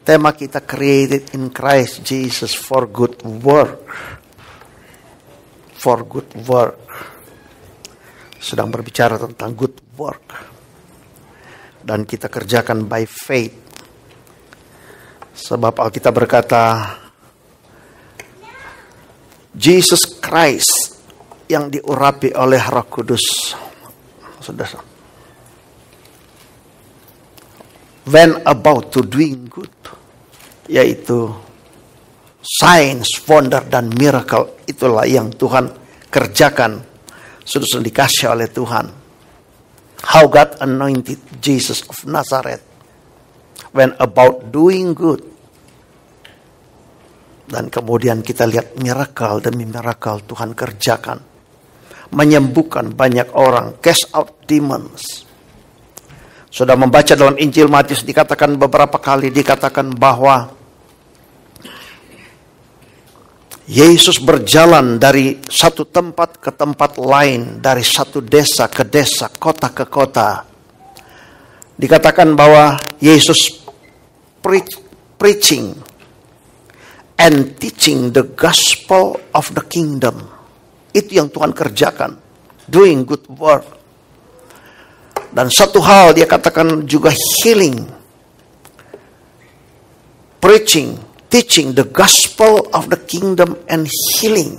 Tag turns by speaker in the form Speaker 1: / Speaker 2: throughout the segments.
Speaker 1: Tema kita created in Christ Jesus for good work. For good work. Sedang berbicara tentang good work. Dan kita kerjakan by faith. Sebab Alkitab berkata, Jesus Christ yang diurapi oleh Roh Kudus. Saudara. When about to doing good, yaitu signs, wonder, dan miracle, itulah yang Tuhan kerjakan, sudah dikasih oleh Tuhan. How God anointed Jesus of Nazareth when about doing good. Dan kemudian kita lihat miracle demi miracle Tuhan kerjakan, menyembuhkan banyak orang, cast out demons. Sudah membaca dalam Injil Matius, dikatakan beberapa kali, dikatakan bahwa Yesus berjalan dari satu tempat ke tempat lain, dari satu desa ke desa, kota ke kota. Dikatakan bahwa Yesus preaching and teaching the gospel of the kingdom. Itu yang Tuhan kerjakan, doing good work. Dan satu hal dia katakan juga healing, preaching, teaching the gospel of the kingdom and healing.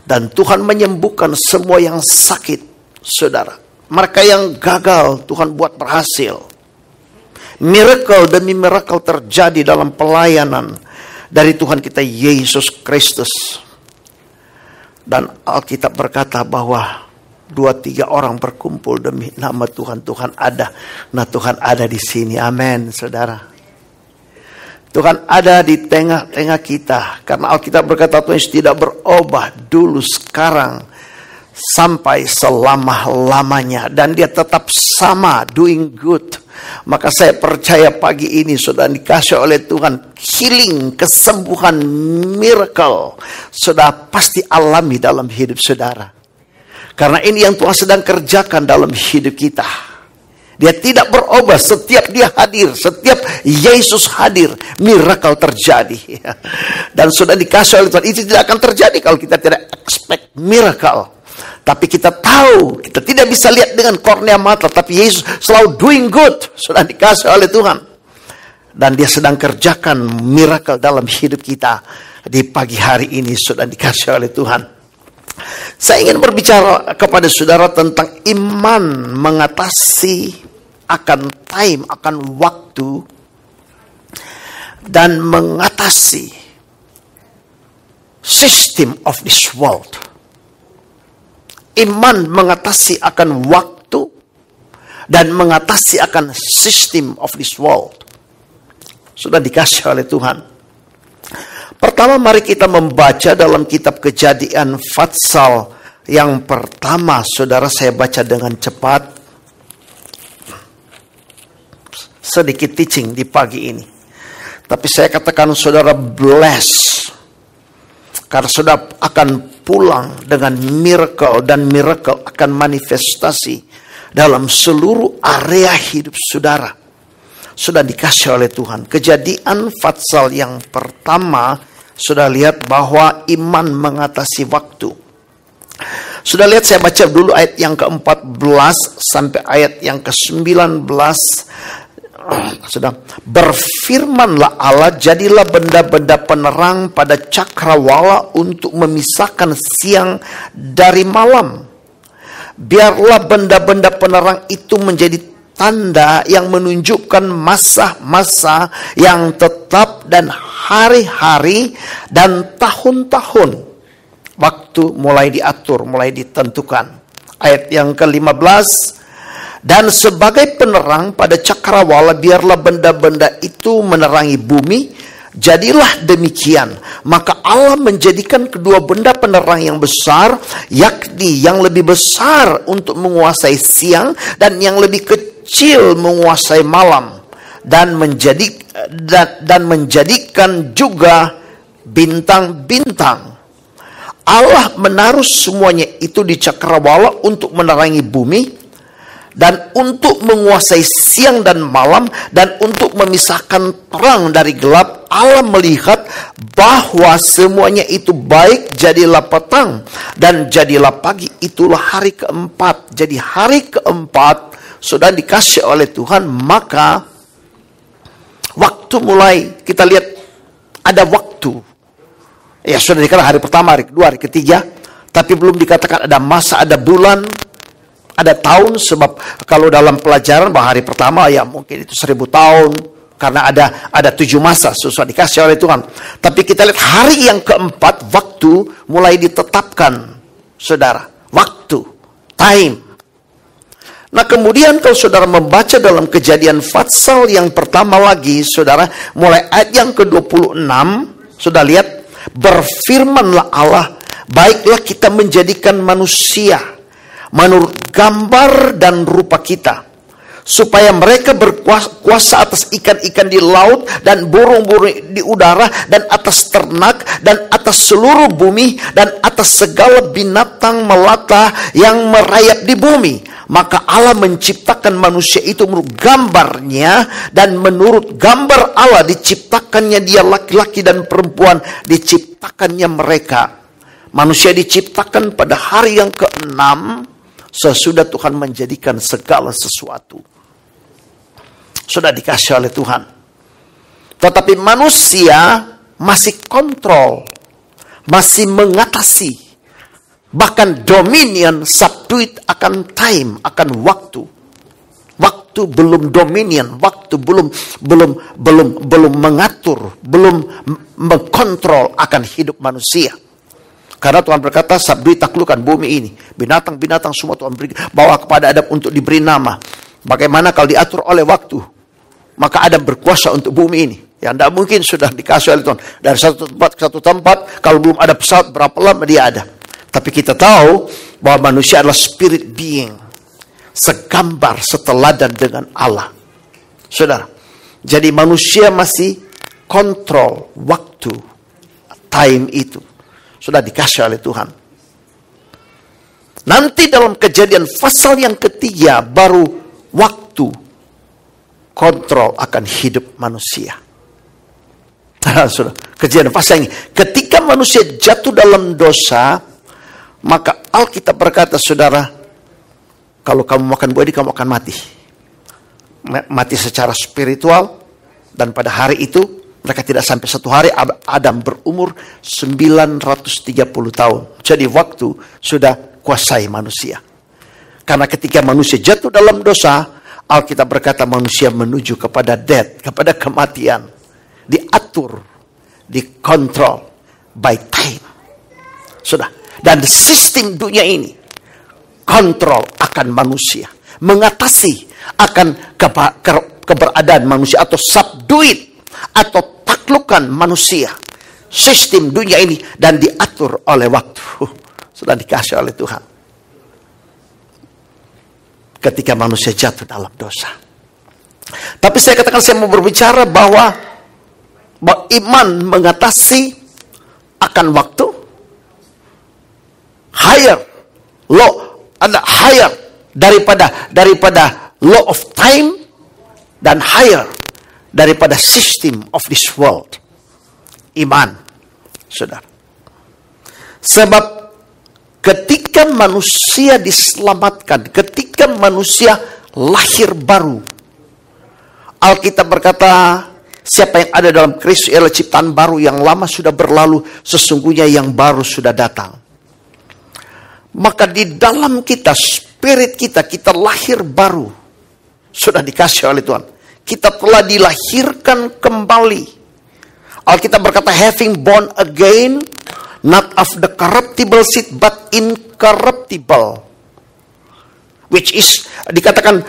Speaker 1: Dan Tuhan menyembuhkan semua yang sakit, saudara. Mereka yang gagal, Tuhan buat berhasil. Miracle demi miracle terjadi dalam pelayanan dari Tuhan kita Yesus Kristus. Dan Alkitab berkata bahwa 2-3 orang berkumpul demi nama Tuhan, Tuhan ada. Nah, Tuhan ada di sini. Amin, saudara. Tuhan ada di tengah-tengah kita. Karena Alkitab berkata Tuhan tidak berubah dulu, sekarang, sampai selama-lamanya. Dan dia tetap sama, doing good. Maka saya percaya pagi ini sudah dikasih oleh Tuhan healing, kesembuhan, miracle. Sudah pasti alami dalam hidup saudara. Karena ini yang Tuhan sedang kerjakan dalam hidup kita. Dia tidak berubah, setiap dia hadir, setiap Yesus hadir, miracle terjadi. Dan sudah dikasih oleh Tuhan, itu tidak akan terjadi kalau kita tidak expect miracle. Tapi kita tahu, kita tidak bisa lihat dengan kornea mata, tapi Yesus selalu doing good, sudah dikasih oleh Tuhan. Dan dia sedang kerjakan miracle dalam hidup kita. Di pagi hari ini sudah dikasih oleh Tuhan. Saya ingin berbicara kepada saudara tentang iman mengatasi akan time, akan waktu, dan mengatasi system of this world. Iman mengatasi akan waktu dan mengatasi akan system of this world. Sudah dikasih oleh Tuhan. Pertama, mari kita membaca dalam kitab Kejadian Fatsal yang pertama. Saudara, saya baca dengan cepat. Sedikit teaching di pagi ini. Tapi saya katakan saudara bless. Karena saudara akan pulang dengan miracle. Dan miracle akan manifestasi dalam seluruh area hidup saudara. Sudah dikasih oleh Tuhan. Kejadian Fatsal yang pertama. Sudah lihat bahwa iman mengatasi waktu. Sudah lihat, saya baca dulu ayat yang ke-14 sampai ayat yang ke-19. Sudah, berfirmanlah Allah, jadilah benda-benda penerang pada cakrawala untuk memisahkan siang dari malam. Biarlah benda-benda penerang itu menjadi tanda yang menunjukkan masa-masa yang tetap dan hari-hari dan tahun-tahun. Waktu mulai diatur, mulai ditentukan. Ayat yang ke-15. Dan sebagai penerang pada cakrawala, biarlah benda-benda itu menerangi bumi. Jadilah demikian. Maka Allah menjadikan kedua benda penerang yang besar, yakni yang lebih besar untuk menguasai siang dan yang lebih kecil menguasai malam, dan menjadikan juga bintang-bintang. Allah menaruh semuanya itu di cakrawala untuk menerangi bumi, dan untuk menguasai siang dan malam, dan untuk memisahkan terang dari gelap. Allah melihat bahwa semuanya itu baik, jadilah petang dan jadilah pagi, itulah hari keempat. Jadi hari keempat sudah dikasih oleh Tuhan, maka waktu mulai, kita lihat ada waktu. Ya sudah dikatakan hari pertama, hari kedua, hari ketiga, tapi belum dikatakan ada masa, ada bulan, ada tahun. Sebab kalau dalam pelajaran bahwa hari pertama ya mungkin itu 1000 tahun, karena ada 7 masa susah dikasih oleh Tuhan. Tapi kita lihat hari yang keempat, waktu mulai ditetapkan, saudara. Waktu, time. Nah kemudian kalau saudara membaca dalam Kejadian pasal yang pertama lagi, saudara, mulai ayat yang ke-26, sudah lihat, berfirmanlah Allah, baiklah kita menjadikan manusia menurut gambar dan rupa kita, supaya mereka berkuasa atas ikan-ikan di laut dan burung-burung di udara dan atas ternak dan atas seluruh bumi dan atas segala binatang melata yang merayap di bumi. Maka Allah menciptakan manusia itu menurut gambarnya, dan menurut gambar Allah diciptakannya dia, laki-laki dan perempuan diciptakannya mereka. Manusia diciptakan pada hari yang ke-6 sesudah Tuhan menjadikan segala sesuatu. Sudah dikasih oleh Tuhan. Tetapi manusia masih kontrol, masih mengatasi, bahkan dominion, subdued akan time, akan waktu. Waktu belum dominion, waktu belum mengatur, belum mengkontrol akan hidup manusia. Karena Tuhan berkata, subdued, taklukkan bumi ini, binatang-binatang semua Tuhan beri, bawa kepada Adam untuk diberi nama. Bagaimana kalau diatur oleh waktu? Maka Adam berkuasa untuk bumi ini. Ya tidak mungkin sudah dikasih oleh Tuhan. Dari satu tempat ke satu tempat, kalau belum ada pesawat, berapa lama dia ada. Tapi kita tahu bahwa manusia adalah spirit being, segambar, seteladan dengan Allah. Saudara, jadi manusia masih kontrol waktu, time itu. Sudah dikasih oleh Tuhan. Nanti dalam Kejadian pasal yang ketiga, baru waktu kontrol akan hidup manusia. Sudah, Kejadian pasal ini, ketika manusia jatuh dalam dosa, maka Alkitab berkata, saudara, kalau kamu makan buah ini, kamu akan mati. Mati secara spiritual. Dan pada hari itu, mereka tidak sampai 1 hari, Adam berumur 930 tahun. Jadi waktu sudah kuasai manusia. Karena ketika manusia jatuh dalam dosa, Alkitab berkata manusia menuju kepada death, kepada kematian. Diatur, dikontrol by time. Sudah. Dan sistem dunia ini kontrol akan manusia, mengatasi akan keberadaan manusia, atau subdued, atau taklukkan manusia. Sistem dunia ini dan diatur oleh waktu. Sudah dikasih oleh Tuhan. Ketika manusia jatuh dalam dosa. Tapi saya katakan, saya mau berbicara bahwa iman mengatasi akan waktu. Higher law, ada higher daripada law of time, dan higher daripada system of this world. Iman, saudara. Sebab ketika manusia diselamatkan, ketika manusia lahir baru, Alkitab berkata, siapa yang ada dalam Kristus ialah ciptaan baru, yang lama sudah berlalu, sesungguhnya yang baru sudah datang. Maka di dalam kita, spirit kita, kita lahir baru. Sudah dikasih oleh Tuhan. Kita telah dilahirkan kembali. Alkitab berkata, having born again, not of the corruptible seed, but incorruptible. Which is, dikatakan,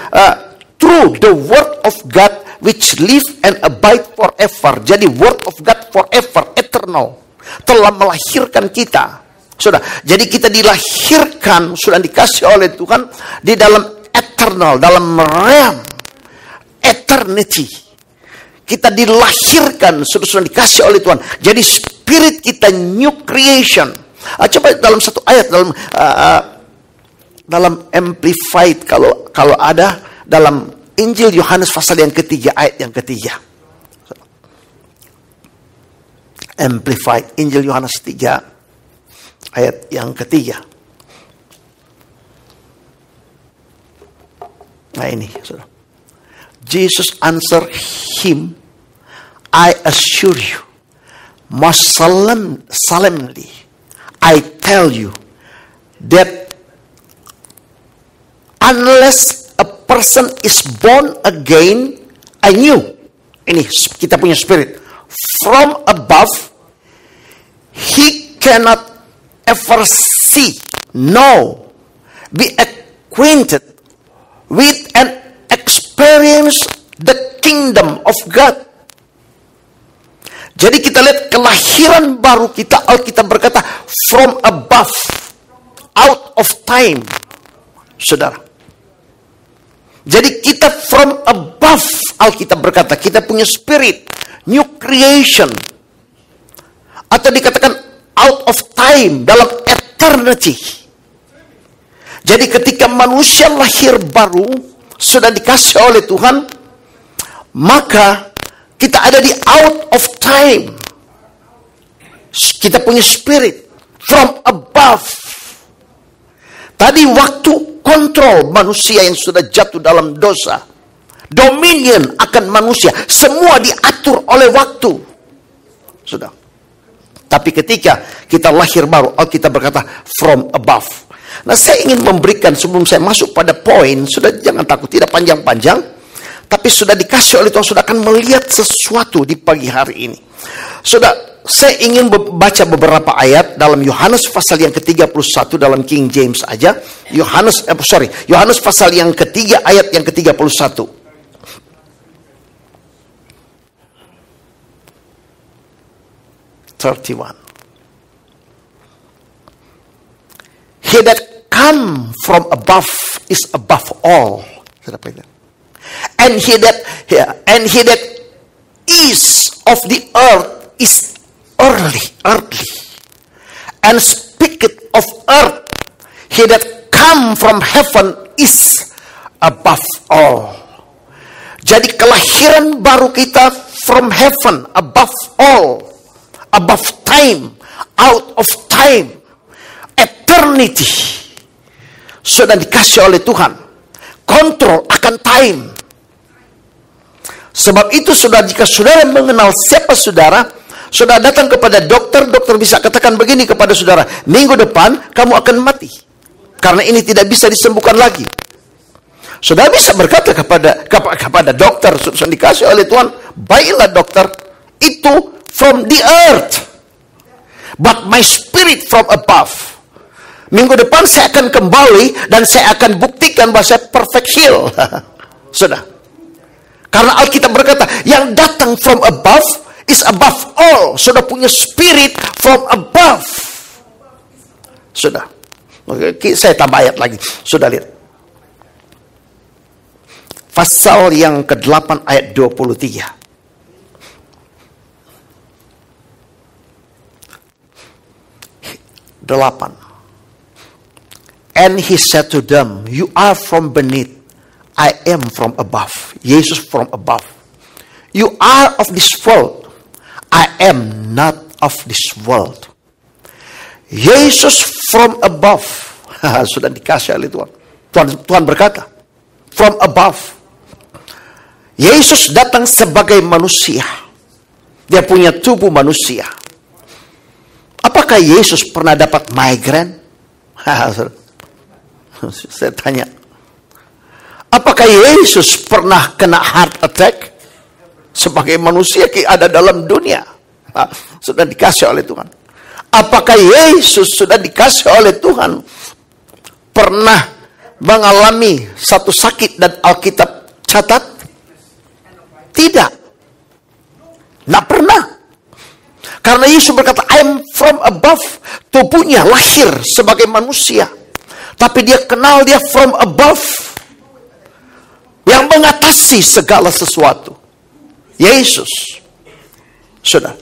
Speaker 1: through the word of God, which live and abide forever. Jadi word of God forever, eternal. Telah melahirkan kita. Sudah, jadi kita dilahirkan, sudah dikasih oleh Tuhan di dalam eternal, dalam realm eternity. Kita dilahirkan, sudah dikasih oleh Tuhan. Jadi spirit kita new creation. Coba dalam satu ayat dalam dalam Amplified kalau ada dalam Injil Yohanes pasal yang ketiga ayat yang ketiga. Amplified Injil Yohanes 3 ayat yang ketiga. Nah ini, saudara. Jesus answer him, I assure you, most solemnly, I tell you that unless a person is born again, anew, ini kita punya spirit, from above, he cannot ever see, know, be acquainted with and experience the kingdom of God. Jadi kita lihat kelahiran baru kita, Alkitab berkata from above, out of time, saudara. Jadi kita from above, Alkitab berkata kita punya spirit, new creation, atau dikatakan out of time, dalam eternity. Jadi ketika manusia lahir baru, sudah dikasih oleh Tuhan, maka kita ada di out of time. Kita punya spirit from above. Tadi waktu kontrol manusia yang sudah jatuh dalam dosa, dominion akan manusia, semua diatur oleh waktu. Sudah. Tapi ketika kita lahir baru, Alkitab berkata from above. Nah, saya ingin memberikan sebelum saya masuk pada poin, sudah jangan takut, tidak panjang-panjang, tapi sudah dikasih oleh Tuhan, sudah akan melihat sesuatu di pagi hari ini. Sudah, saya ingin baca beberapa ayat dalam Yohanes pasal yang ke-31 dalam King James aja. Yohanes pasal yang ketiga ayat yang ke-31. 31. He that come from above is above all. And he that is of the earth is earthly. And speaketh of earth. He that come from heaven is above all. Jadi kelahiran baru kita from heaven, above all, above time, out of time, eternity. Sudah dikasih oleh Tuhan kontrol akan time. Sebab itu jika saudara mengenal siapa saudara datang kepada dokter bisa katakan begini kepada saudara, minggu depan kamu akan mati karena ini tidak bisa disembuhkan lagi. Saudara bisa berkata kepada dokter, sudah dikasih oleh Tuhan, baiklah dokter, itu from the earth, but my spirit from above. Minggu depan saya akan kembali dan saya akan buktikan bahwa saya perfect heal. Sudah. Karena Alkitab berkata, yang datang from above is above all. Sudah punya spirit from above. Sudah. Oke, saya tambah ayat lagi. Sudah lihat. Pasal yang ke-8 ayat 23. And he said to them, you are from beneath, I am from above. Yesus from above. You are of this world, I am not of this world. Yesus from above. Sudah dikasih oleh Tuhan. Tuhan berkata, from above. Yesus datang sebagai manusia. Dia punya tubuh manusia. Apakah Yesus pernah dapat migrain? Saya tanya, apakah Yesus pernah kena heart attack? Sebagai manusia ada dalam dunia. Sudah dikasih oleh Tuhan. Apakah Yesus sudah dikasih oleh Tuhan pernah mengalami satu sakit dan Alkitab catat? Tidak. Tidak pernah. Karena Yesus berkata, I am from above. Tubuhnya lahir sebagai manusia. Tapi dia kenal dia from above. Yang mengatasi segala sesuatu. Yesus. Sudah.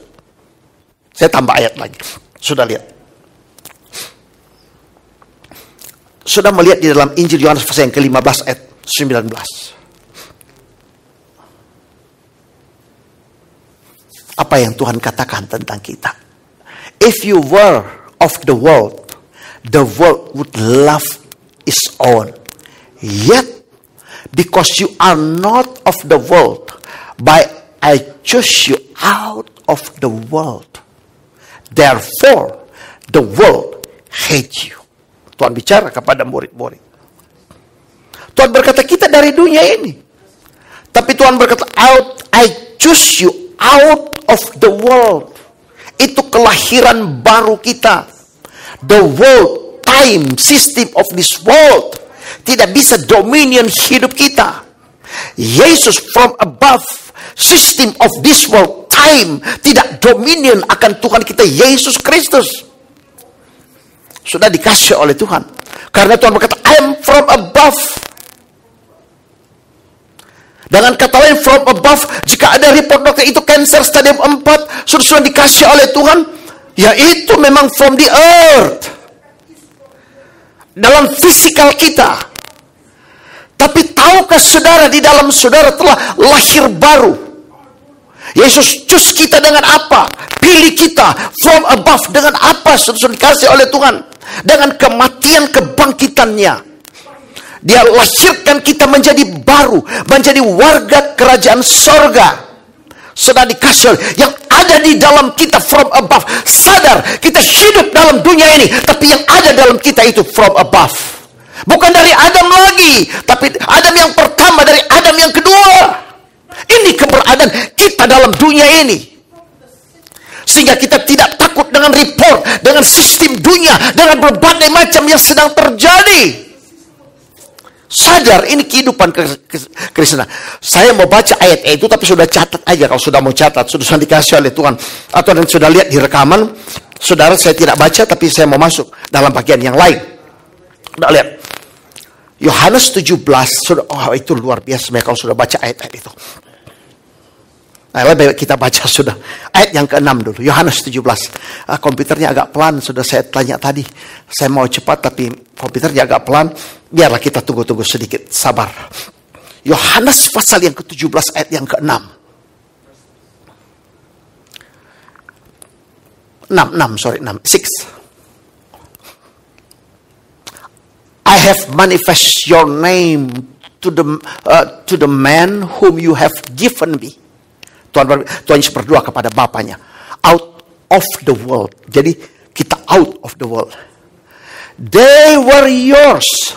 Speaker 1: Saya tambah ayat lagi. Sudah lihat. Sudah melihat di dalam Injil Yohanes pasal yang ke-15 ayat 19. Apa yang Tuhan katakan tentang kita? If you were of the world would love its own. Yet, because you are not of the world, but I choose you out of the world. Therefore, the world hates you. Tuhan bicara kepada murid-murid. Tuhan berkata, kita dari dunia ini. Tapi Tuhan berkata, I choose you out of the world. Itu kelahiran baru kita. The world, time, system of this world tidak bisa dominion hidup kita. Yesus from above, system of this world, time, tidak dominion akan Tuhan kita Yesus Kristus. Sudah dikasih oleh Tuhan. Karena Tuhan berkata, I am from above. Dengan kata lain, from above, jika ada report dokter itu cancer stadium 4, sudah dikasih oleh Tuhan, ya itu memang from the earth. Dalam fisikal kita. Tapi tahukah saudara, di dalam saudara telah lahir baru. Yesus choose kita dengan apa? Pilih kita from above dengan apa? Sudah dikasih oleh Tuhan. Dengan kematian kebangkitannya. Dia lahirkan kita menjadi baru, menjadi warga kerajaan sorga. Sudah dikasih yang ada di dalam kita from above. Sadar kita hidup dalam dunia ini, tapi yang ada dalam kita itu from above. Bukan dari Adam lagi, tapi Adam yang pertama dari Adam yang kedua. Ini keberadaan kita dalam dunia ini. Sehingga kita tidak takut dengan report, dengan sistem dunia, dengan berbagai macam yang sedang terjadi. Sadar, ini kehidupan Kristen. Saya mau baca ayat itu, tapi sudah catat aja. Kalau sudah mau catat, sudah dikasih oleh Tuhan. Atau sudah lihat di rekaman, saudara saya tidak baca, tapi saya mau masuk dalam bagian yang lain. Sudah lihat. Yohanes 17, sudah, oh itu luar biasa kalau sudah baca ayat-ayat itu. Nah, lebih kita baca sudah. Ayat yang ke-6 dulu. Yohanes 17. Komputernya agak pelan. Sudah saya tanya tadi. Saya mau cepat tapi komputernya agak pelan. Biarlah kita tunggu-tunggu sedikit. Sabar. Yohanes pasal yang ke-17 ayat yang ke-6. 6. I have manifest your name to the man whom you have given me. Tuhan Yesus berdoa kepada Bapanya. Out of the world. Jadi kita out of the world. They were yours.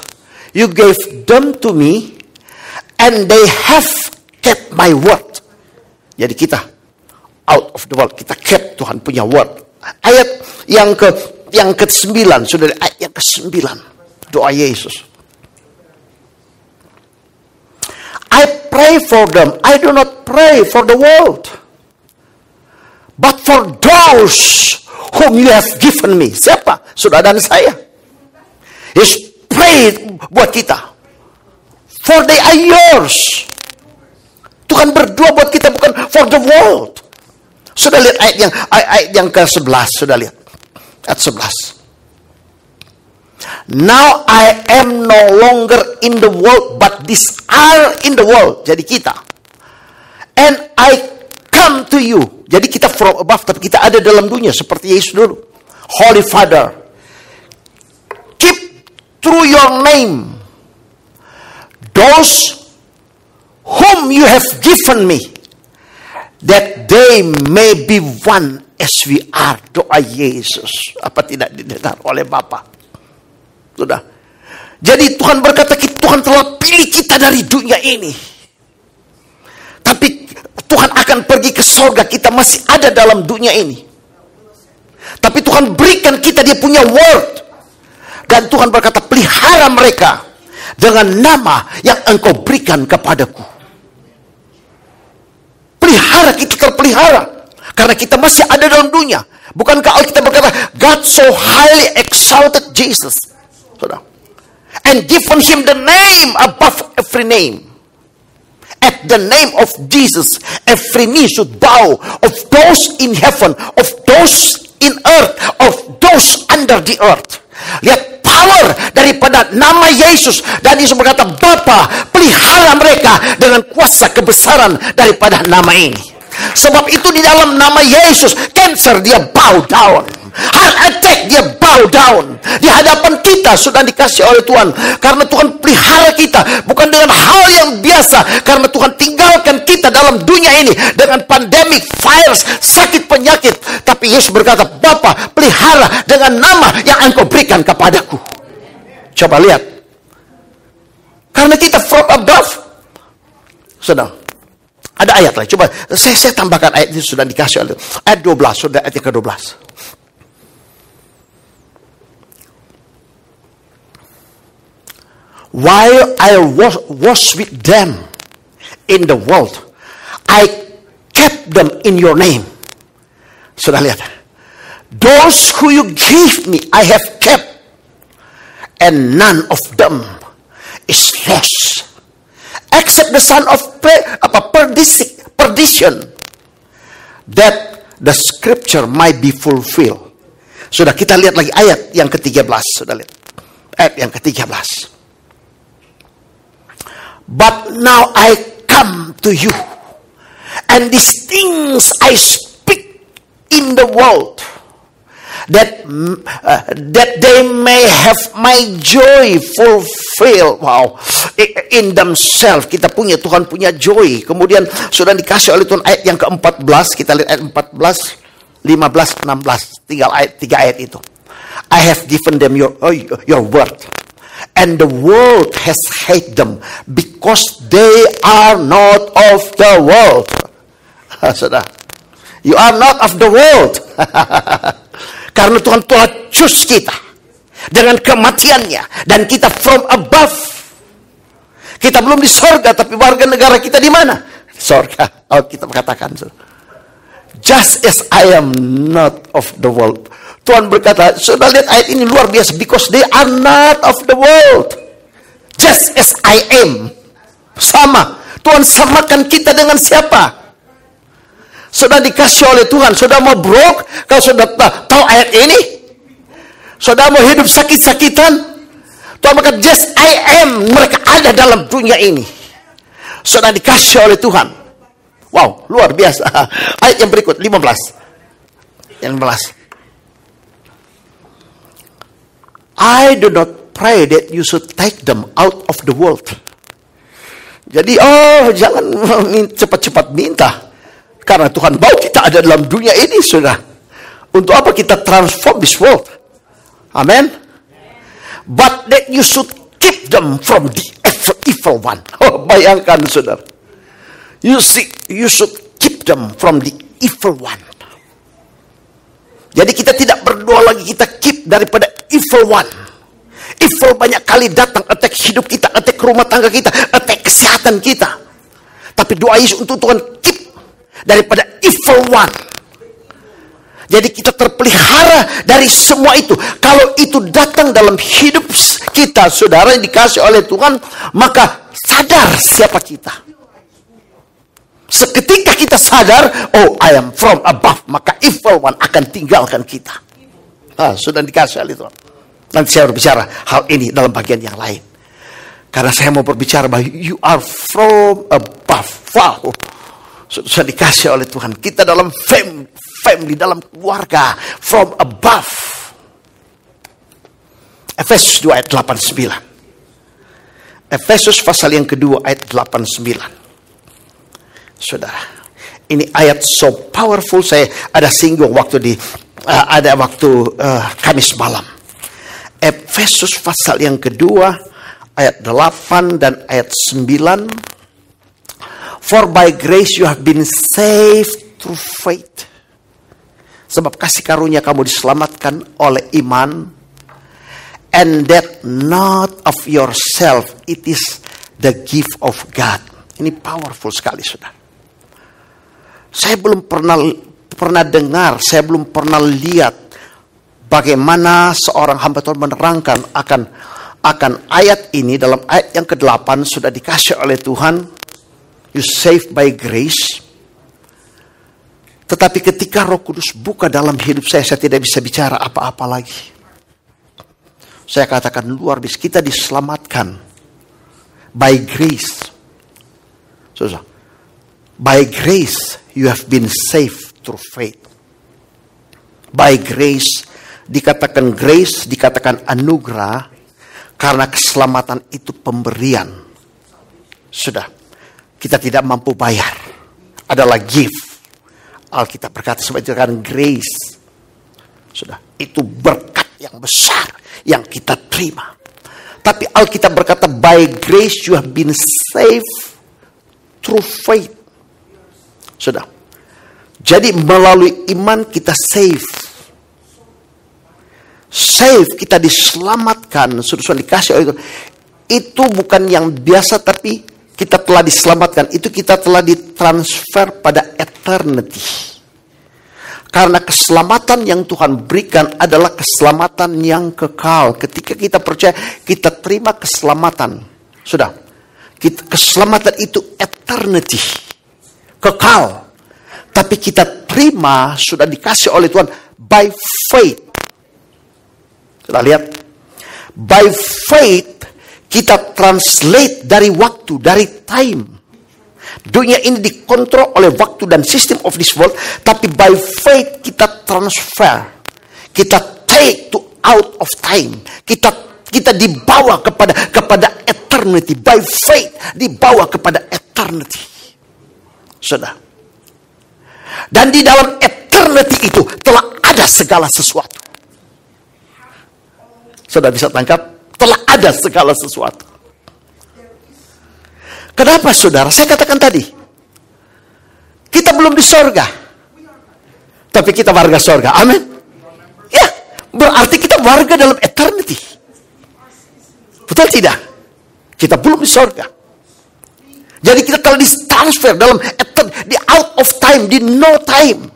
Speaker 1: You gave them to me. And they have kept my word. Jadi kita out of the world. Kita kept Tuhan punya word. Ayat yang ke-9. Sudah ayat yang ke-9. Doa Yesus. I pray for them. I do not pray for the world. But for those whom you have given me. Siapa? Saudara dan saya. Yesus pray buat kita. For they are yours. Tuhan berdoa buat kita, bukan for the world. Sudah lihat ayat yang ke-11. Sudah lihat. Ayat 11. Now I am no longer in the world, but these are in the world. Jadi kita. And I come to you. Jadi kita from above, tapi kita ada dalam dunia. Seperti Yesus dulu. Holy Father, keep through your name those whom you have given me, that they may be one as we are. Doa Yesus. Apa tidak didengar oleh Bapa? Sudah. Jadi Tuhan berkata, Tuhan telah pilih kita dari dunia ini. Tapi Tuhan akan pergi ke surga, kita masih ada dalam dunia ini. Tapi Tuhan berikan kita dia punya word. Dan Tuhan berkata, pelihara mereka dengan nama yang engkau berikan kepadaku. Pelihara, kita terpelihara. Karena kita masih ada dalam dunia. Bukankah Alkitab berkata, God so highly exalted Jesus. And given him the name above every name. At the name of Jesus, every knee should bow, of those in heaven, of those in earth, of those under the earth. Lihat power daripada nama Yesus. Dan Yesus berkata, Bapa, pelihara mereka dengan kuasa kebesaran daripada nama ini. Sebab itu di dalam nama Yesus, cancer dia bow down, heart attack dia bow down. Di hadapan kita sudah dikasih oleh Tuhan. Karena Tuhan pelihara kita, bukan dengan hal yang biasa. Karena Tuhan tinggalkan kita dalam dunia ini dengan pandemik, virus, sakit penyakit. Tapi Yesus berkata, Bapa, pelihara dengan nama yang Engkau berikan kepadaku. Coba lihat. Karena kita from above. Sedang ada ayat lain. Coba saya tambahkan ayat ini, sudah dikasih oleh ayat 12, sudah ayat ke-12. While I was with them in the world, I kept them in your name. Sudah lihat. Those who you gave me, I have kept, and none of them is lost, except the son of perdition, that the scripture might be fulfilled. Sudah, kita lihat lagi ayat yang ke-13. Sudah lihat ayat yang ke-13. But now I come to you, and these things I speak in the world, that they may have my joy fulfilled. Wow, in themselves. Kita punya, Tuhan punya joy. Kemudian sudah dikasih oleh Tuhan ayat yang ke-14. Kita lihat ayat 14, 15, 16. Tinggal ayat 3 ayat itu. I have given them your word, and the world has hated them because they are not of the world. Sudah, you are not of the world. Karena Tuhan telah choose kita dengan kematiannya, dan kita from above. Kita belum di sorga, tapi warga negara kita di mana? Sorga. Oh, kita katakan, just as I am not of the world. Tuhan berkata, sudah lihat ayat ini luar biasa, because they are not of the world, just as I am. Sama, Tuhan samakan kita dengan siapa? Sudah dikasih oleh Tuhan. Sudah mau broke, kalau sudah tahu ayat ini, sudah mau hidup sakit-sakitan, Tuhan berkata, just I am. Mereka ada dalam dunia ini. Sudah dikasih oleh Tuhan. Wow, luar biasa. Ayat yang berikut, 15. Yang 15. I do not pray that you should take them out of the world. Jadi, jangan cepat-cepat minta. Karena Tuhan mau kita ada dalam dunia ini, sudah. Untuk apa kita transform this world? Amen. But that you should keep them from the evil one. Oh, bayangkan, saudara. You should keep them from the evil one. Jadi kita tidak berdoa lagi, kita keep daripada evil one. Evil banyak kali datang, attack hidup kita, attack rumah tangga kita, attack kesehatan kita. Tapi doa Yesus untuk Tuhan keep daripada evil one. Jadi kita terpelihara dari semua itu. Kalau itu datang dalam hidup kita, saudara, yang dikasih oleh Tuhan, maka sadar siapa kita. Seketika kita sadar, oh, I am from above, maka evil one akan tinggalkan kita. Sudah dikasih oleh Tuhan. Nanti saya berbicara hal ini dalam bagian yang lain. Karena saya mau berbicara bahwa you are from above. Wow. Sudah dikasih oleh Tuhan. Kita dalam family, dalam keluarga, from above. Efesus 2 ayat 8-9. Efesus pasal yang kedua ayat 8-9. Saudara, ini ayat so powerful. Saya ada singgung waktu Kamis malam. Efesus pasal yang kedua ayat 8 dan ayat 9. For by grace you have been saved through faith. Sebab kasih karunia kamu diselamatkan oleh iman. And that not of yourself, it is the gift of God. Ini powerful sekali, saudara. Saya belum pernah dengar, saya belum pernah lihat bagaimana seorang hamba Tuhan menerangkan akan ayat ini. Dalam ayat yang ke-8 sudah dikasih oleh Tuhan, you saved by grace. Tetapi ketika Roh Kudus buka dalam hidup saya tidak bisa bicara apa-apa lagi. Saya katakan luar biasa. Kita diselamatkan by grace. Susah. By grace you have been saved through faith. By grace, dikatakan grace, dikatakan anugerah, karena keselamatan itu pemberian. Sudah, kita tidak mampu bayar. Adalah gift. Alkitab berkata sebagai grace. Sudah, itu berkat yang besar yang kita terima. Tapi Alkitab berkata, by grace you have been saved through faith. Sudah. Jadi melalui iman kita save. Save, kita diselamatkan. Sudah dikasih oleh itu. Itu bukan yang biasa, tapi kita telah diselamatkan. Itu kita telah ditransfer pada eternity. Karena keselamatan yang Tuhan berikan adalah keselamatan yang kekal. Ketika kita percaya, kita terima keselamatan. Sudah. Keselamatan itu eternity. Kekal. Tapi kita terima, sudah dikasih oleh Tuhan by faith. Sudah lihat? By faith, kita translate dari waktu, dari time. Dunia ini dikontrol oleh waktu dan system of this world. Tapi by faith, kita transfer. Kita take to out of time. Kita dibawa kepada eternity. By faith, dibawa kepada eternity. Sudah. Dan di dalam eternity itu telah ada segala sesuatu. Sudah bisa tangkap? Telah ada segala sesuatu. Kenapa saudara? Saya katakan tadi. Kita belum di sorga. Tapi kita warga sorga. Amin. Ya, berarti kita warga dalam eternity. Betul tidak? Kita belum di sorga. Jadi kita telah ditransfer dalam di out of time, di no time.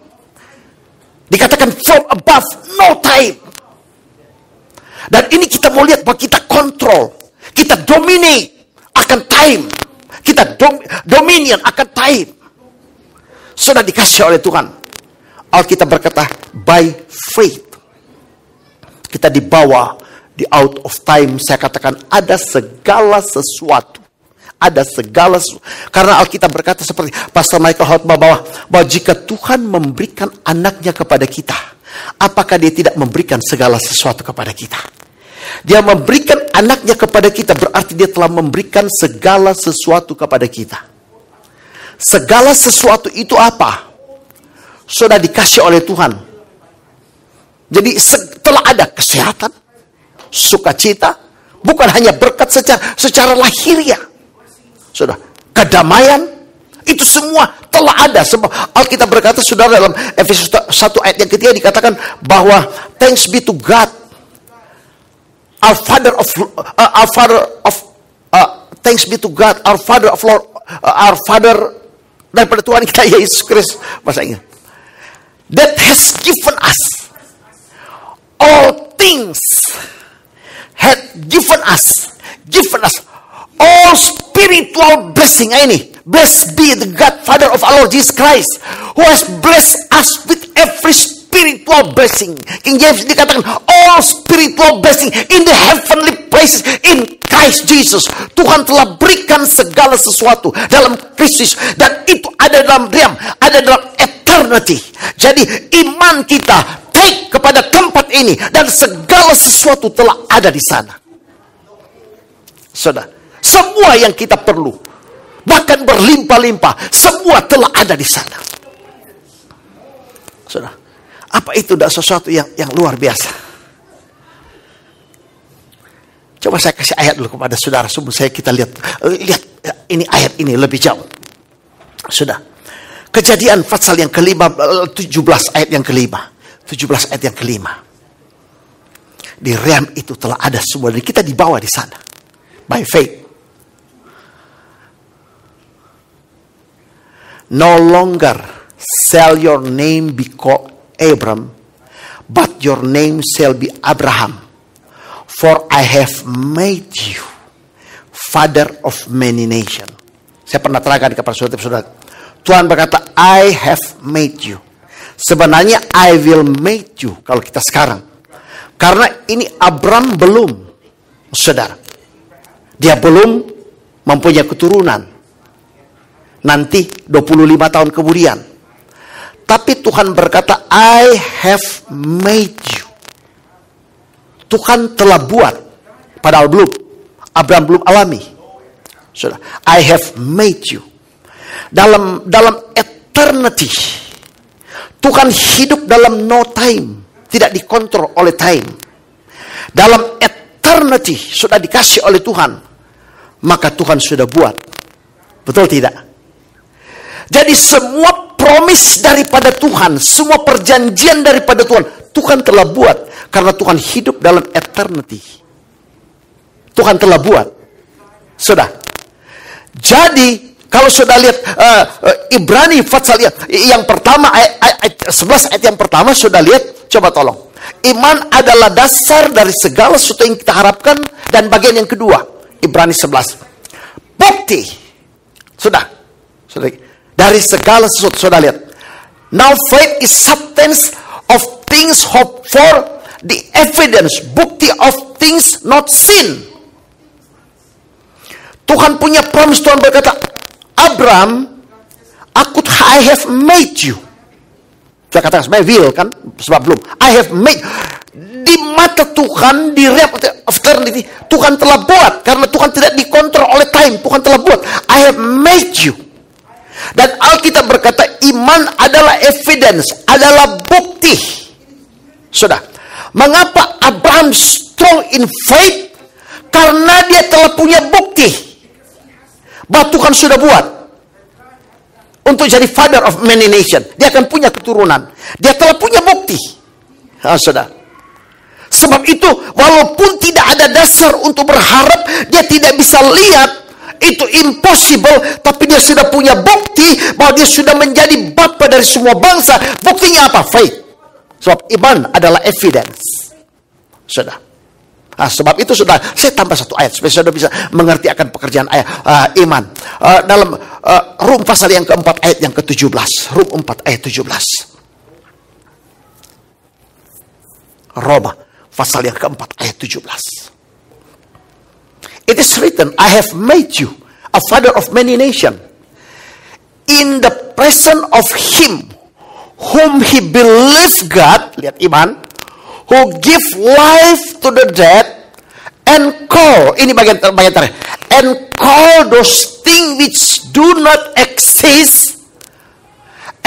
Speaker 1: Dikatakan from above, no time. Dan ini kita mau lihat bahwa kita kontrol. Kita dominate akan time. Kita dominion akan time. Sudah dikasih oleh Tuhan. Alkitab berkata, by faith. Kita dibawa di out of time. Saya katakan ada segala sesuatu. Ada segala sesuatu. Karena Alkitab berkata seperti Pastor Michael Hotma bahwa jika Tuhan memberikan anaknya kepada kita, apakah dia tidak memberikan segala sesuatu kepada kita? Dia memberikan anaknya kepada kita, berarti dia telah memberikan segala sesuatu kepada kita. Segala sesuatu itu apa? Sudah dikasih oleh Tuhan. Jadi telah ada kesehatan, sukacita, bukan hanya berkat secara lahiriah. Sudah, kedamaian, itu semua telah ada. Sebab Alkitab berkata, saudara, dalam Efesus 1 ayat yang ketiga dikatakan bahwa thanks be to God, our Father of thanks be to God, our Father of Lord, our Father daripada Tuhan kita Yesus Kristus, bahasa Inggris, that has given us all things, had given us all spiritual blessing. Ini, blessed be the God Father of our Lord Jesus Christ, who has blessed us with every spiritual blessing. King James dikatakan all spiritual blessing in the heavenly places in Christ Jesus. Tuhan telah berikan segala sesuatu dalam Kristus, dan itu ada dalam diam, ada dalam eternity. Jadi iman kita take kepada tempat ini, dan segala sesuatu telah ada di sana. Saudara, semua yang kita perlu, bahkan berlimpah-limpah, semua telah ada di sana. Saudara, apa itu tidak sesuatu yang luar biasa? Coba saya kasih ayat dulu kepada saudara, sebelum kita lihat ini ayat ini lebih jauh. Sudah. Kejadian pasal yang kelima, 17 ayat yang kelima. 17 ayat yang kelima. Di realm itu telah ada semua, dan kita dibawa di sana. By faith. No longer shall your name be called Abram, but your name shall be Abraham. For I have made you father of many nations. Saya pernah terangkan kepada saudara-saudara. Tuhan berkata, I have made you. Sebenarnya I will make you kalau kita sekarang. Karena ini Abraham belum. saudara. Dia belum mempunyai keturunan. Nanti 25 tahun kemudian. Tapi Tuhan berkata, I have made you. Tuhan telah buat. Padahal belum. Abraham belum alami. Saudara, I have made you. Dalam eternity, Tuhan hidup dalam no time. Tidak dikontrol oleh time. Dalam eternity, sudah dikasih oleh Tuhan. Maka Tuhan sudah buat. Betul tidak? Jadi semua promise daripada Tuhan, semua perjanjian daripada Tuhan, Tuhan telah buat. Karena Tuhan hidup dalam eternity. Tuhan telah buat. Sudah. Jadi, kalau sudah lihat Ibrani pasal yang pertama, ayat 11 ayat yang pertama sudah lihat, coba tolong. Iman adalah dasar dari segala sesuatu yang kita harapkan. Dan bagian yang kedua, Ibrani 11. Bukti. Sudah. Dari segala sesuatu, sudah lihat. Now faith is substance of things hoped for, the evidence, bukti of things not seen. Tuhan punya promise, Tuhan berkata, Abraham, I have made you. Saya katakan sebenarnya will kan, sebab belum. I have made. Di mata Tuhan, di realm of eternity, Tuhan telah buat. Karena Tuhan tidak dikontrol oleh time. Tuhan telah buat. I have made you. Dan Alkitab berkata, iman adalah evidence, adalah bukti. Sudah. Mengapa Abraham strong in faith? Karena dia telah punya bukti bahwa Tuhan sudah buat untuk jadi father of many nation. Dia akan punya keturunan. Dia telah punya bukti. Saudara. Sebab itu, walaupun tidak ada dasar untuk berharap, dia tidak bisa lihat, itu impossible, tapi dia sudah punya bukti bahwa dia sudah menjadi bapa dari semua bangsa. Buktinya apa? Faith. Sebab iman adalah evidence. Saudara. Sebab itu sudah, saya tambah satu ayat supaya saudara bisa mengerti akan pekerjaan ayat iman. Dalam Rum pasal yang keempat ayat yang ke-17. Rum 4 ayat 17. Roma pasal yang keempat ayat 17. It is written, I have made you a father of many nations in the presence of him whom he believed God, lihat iman, who give life to the dead and call, ini bagian terakhir, and call those things which do not exist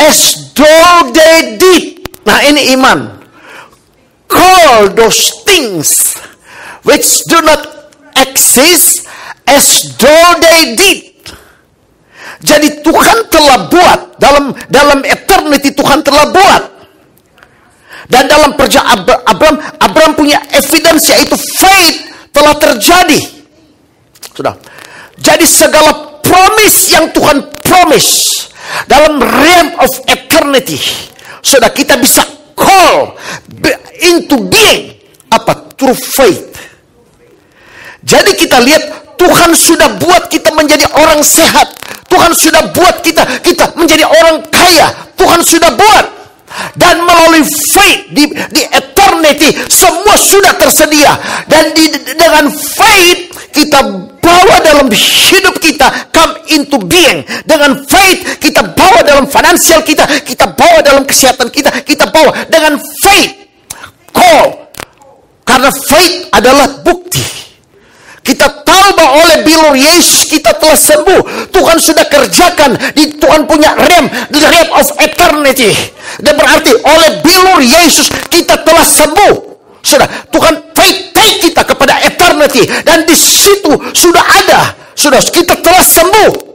Speaker 1: as though they did. Nah, ini iman. Call those things which do not exist as though they did. Jadi Tuhan telah buat dalam eternity, Tuhan telah buat. Dan dalam perjalanan Abraham punya evidence, yaitu faith telah terjadi. Sudah. Jadi segala promise yang Tuhan promise dalam realm of eternity, sudah kita bisa call into being apa? Through faith. Jadi kita lihat Tuhan sudah buat kita menjadi orang sehat. Tuhan sudah buat kita menjadi orang kaya. Tuhan sudah buat. Dan melalui faith di eternity semua sudah tersedia. Dan dengan faith kita bawa dalam hidup kita, come into being. Dengan faith kita bawa dalam finansial kita bawa dalam kesehatan kita bawa dengan faith. Call. Karena faith adalah bukti. Kita tahu bahwa oleh bilur Yesus kita telah sembuh. Tuhan sudah kerjakan. Tuhan punya realm of eternity. Dan berarti oleh bilur Yesus kita telah sembuh. Sudah, Tuhan faith kita kepada eternity. Dan di situ sudah ada. Sudah, kita telah sembuh.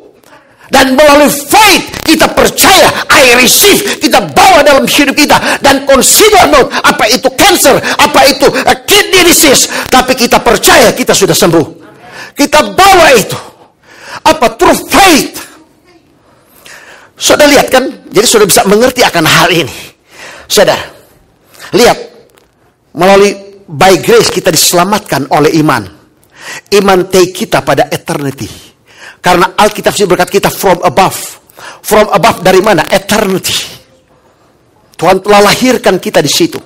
Speaker 1: Dan melalui faith kita percaya, I receive, kita bawa dalam hidup kita. Dan consider not apa itu cancer, apa itu kidney disease, tapi kita percaya kita sudah sembuh. Kita bawa itu apa? Through faith. Saudara lihat kan? Jadi saudara bisa mengerti akan hal ini. Saudara, lihat, melalui by grace kita diselamatkan oleh iman. Iman take kita pada eternity. Karena Alkitab berkata kita from above. From above dari mana? Eternity. Tuhan telah lahirkan kita di situ.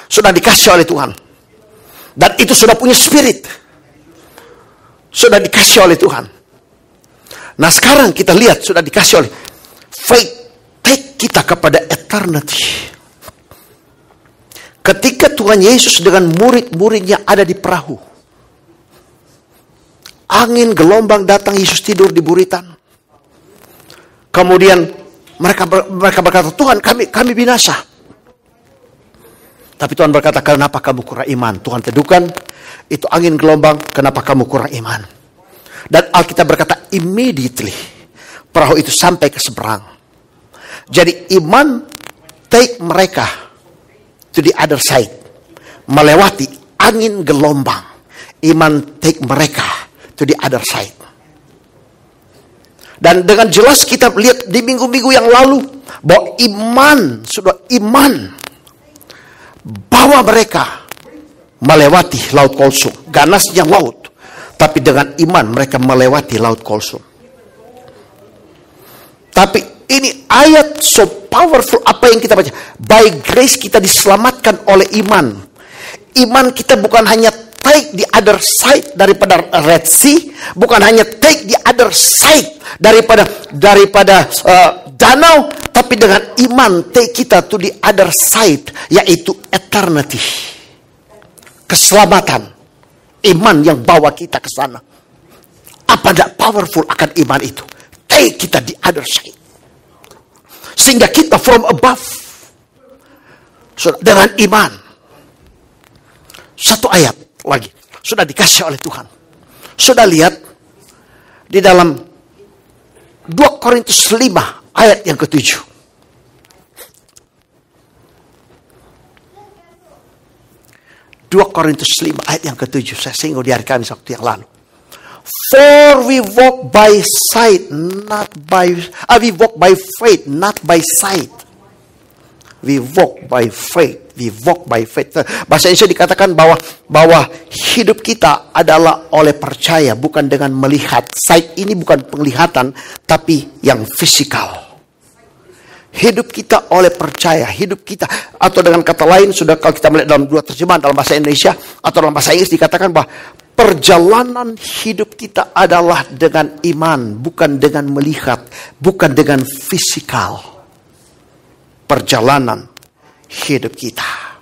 Speaker 1: Sudah dikasih oleh Tuhan. Dan itu sudah punya spirit. sudah dikasih oleh Tuhan. Nah sekarang kita lihat sudah dikasih oleh faith, take kita kepada eternity. Ketika Tuhan Yesus dengan murid-muridnya ada di perahu, angin gelombang datang, Yesus tidur di buritan. Kemudian mereka berkata, Tuhan kami binasa. Tapi Tuhan berkata, kenapa kamu kurang iman? Tuhan teduhkan, itu angin gelombang, kenapa kamu kurang iman? Dan Alkitab berkata, immediately perahu itu sampai ke seberang. Jadi iman take mereka to the other side, melewati angin gelombang. Iman take mereka to the other side. Dan dengan jelas kita lihat di minggu-minggu yang lalu bahwa iman bawa mereka melewati laut Kolsum, ganasnya laut, tapi dengan iman mereka melewati laut Kolsum. Tapi ini ayat so powerful, apa yang kita baca? By grace kita diselamatkan oleh iman. Iman kita bukan hanya take the other side daripada Red Sea, bukan hanya take the other side daripada danau, tapi dengan iman take kita to the other side, yaitu eternity. Keselamatan. Iman yang bawa kita ke sana. Apa tidak powerful akan iman itu? Take kita the other side. Sehingga kita from above. Dengan iman. Satu ayat lagi. Sudah dikasih oleh Tuhan. Sudah lihat di dalam 2 Korintus 5 ayat yang ke-7. 2 Korintus 5 ayat yang ke-7. Saya singgung di hari Kamis waktu yang lalu. For we walk by sight, not by we walk by faith, not by sight. We walk by faith. We walk by faith. Bahasa Indonesia dikatakan bahwa hidup kita adalah oleh percaya, bukan dengan melihat. Sight ini bukan penglihatan, tapi yang fisikal. Hidup kita oleh percaya, hidup kita, atau dengan kata lain, sudah kalau kita melihat dalam dua terjemahan dalam bahasa Indonesia atau dalam bahasa Inggris dikatakan bahwa perjalanan hidup kita adalah dengan iman, bukan dengan melihat, bukan dengan fisikal. Perjalanan hidup kita.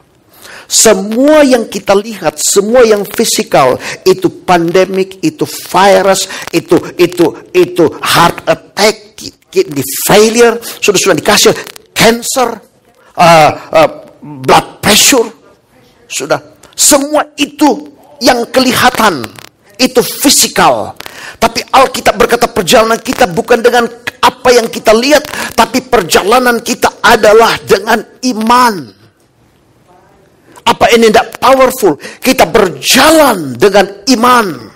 Speaker 1: Semua yang kita lihat, semua yang fisikal, itu pandemik, itu virus, itu heart attack, kidney failure, sudah dikasih cancer, blood pressure, sudah semua itu yang kelihatan, itu fisikal. Tapi Alkitab berkata perjalanan kita bukan dengan apa yang kita lihat, tapi perjalanan kita adalah dengan iman. Apa ini tidak powerful? Kita berjalan dengan iman.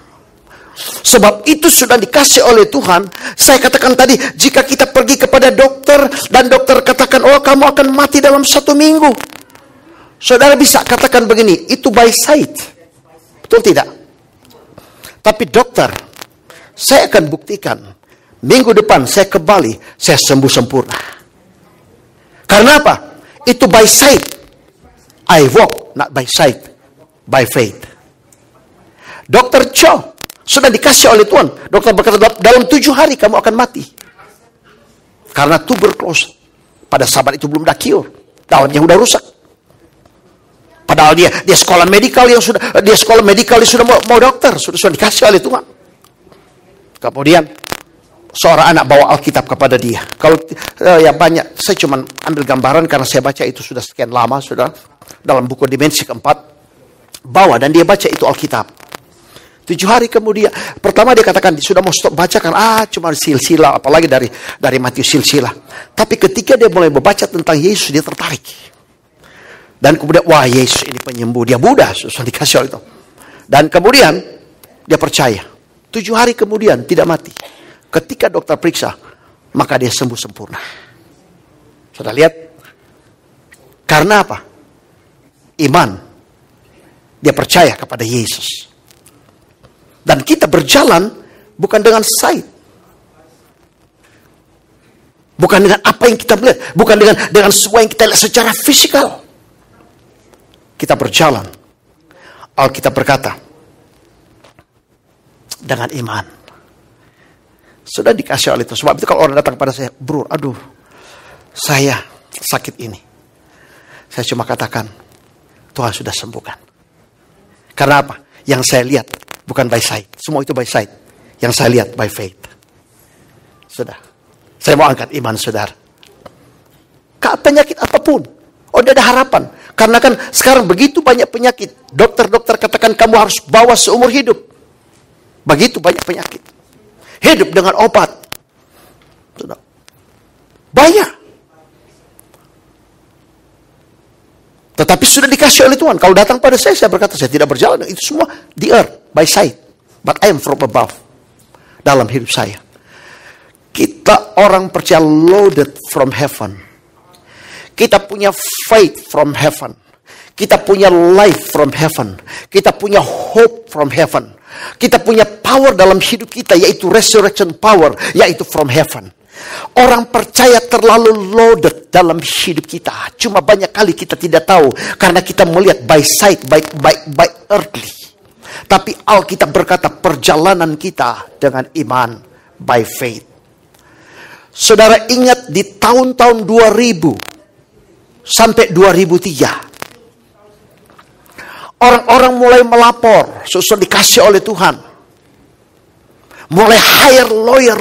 Speaker 1: Sebab itu sudah dikasih oleh Tuhan. Saya katakan tadi, jika kita pergi kepada dokter dan dokter katakan, oh kamu akan mati dalam 1 minggu. Saudara bisa katakan begini, itu by sight. Betul tidak? Tapi dokter, saya akan buktikan, minggu depan saya ke Bali, saya sembuh sempurna. Karena apa? Itu by sight. I walk, not by sight, by faith. Dokter Cho sudah dikasih oleh Tuhan. Dokter berkata, dalam 7 hari kamu akan mati. Karena tuberkulosis. Pada sahabat itu belum ada cure. Daunnya sudah rusak. Padahal dia sekolah medikal yang sudah mau dokter. Sudah dikasih oleh Tuhan. Kemudian seorang anak bawa Alkitab kepada dia. Kalau ya banyak, saya cuma ambil gambaran karena saya baca itu sudah sekian lama, sudah dalam buku Dimensi Keempat. Bawa dan dia baca itu Alkitab. 7 hari kemudian, pertama dia katakan sudah mau stop baca kan, cuma silsilah, apalagi dari Matius silsilah. Tapi ketika dia mulai membaca tentang Yesus, dia tertarik. Dan kemudian, wah Yesus ini penyembuh, dia Buddha, sudah dikasih oleh itu. Dan kemudian dia percaya. 7 hari kemudian tidak mati. Ketika dokter periksa, maka dia sembuh sempurna. Sudah lihat? Karena apa? Iman. Dia percaya kepada Yesus. Dan kita berjalan bukan dengan sight. Bukan dengan apa yang kita melihat. Bukan dengan semua yang kita lihat secara fisikal. Kita berjalan. Alkitab berkata, dengan iman. Sudah dikasih oleh itu. Sebab itu kalau orang datang pada saya, bro, aduh, saya sakit ini. Saya cuma katakan, Tuhan sudah sembuhkan. Karena apa? Yang saya lihat bukan by sight. Semua itu by sight. Yang saya lihat by faith. Sudah. Saya mau angkat iman saudara. Penyakit apapun. Oh, tidak ada harapan. Karena kan sekarang begitu banyak penyakit. Dokter-dokter katakan kamu harus bawa seumur hidup. Begitu banyak penyakit. Hidup dengan obat. Sudah. Banyak. Tetapi sudah dikasih oleh Tuhan. Kalau datang pada saya berkata, saya tidak berjalan. Itu semua di earth, by sight. But I am from above. Dalam hidup saya. Kita orang percaya loaded from heaven. Kita punya faith from heaven. Kita punya life from heaven. Kita punya hope from heaven. Kita punya power dalam hidup kita, yaitu resurrection power, yaitu from heaven. Orang percaya terlalu loaded dalam hidup kita. Cuma banyak kali kita tidak tahu. Karena kita melihat by sight, by earthly. Tapi Alkitab berkata perjalanan kita dengan iman by faith. Saudara ingat di tahun-tahun 2000 sampai 2003. Orang-orang mulai melapor. Sudah dikasih oleh Tuhan. Mulai hire lawyer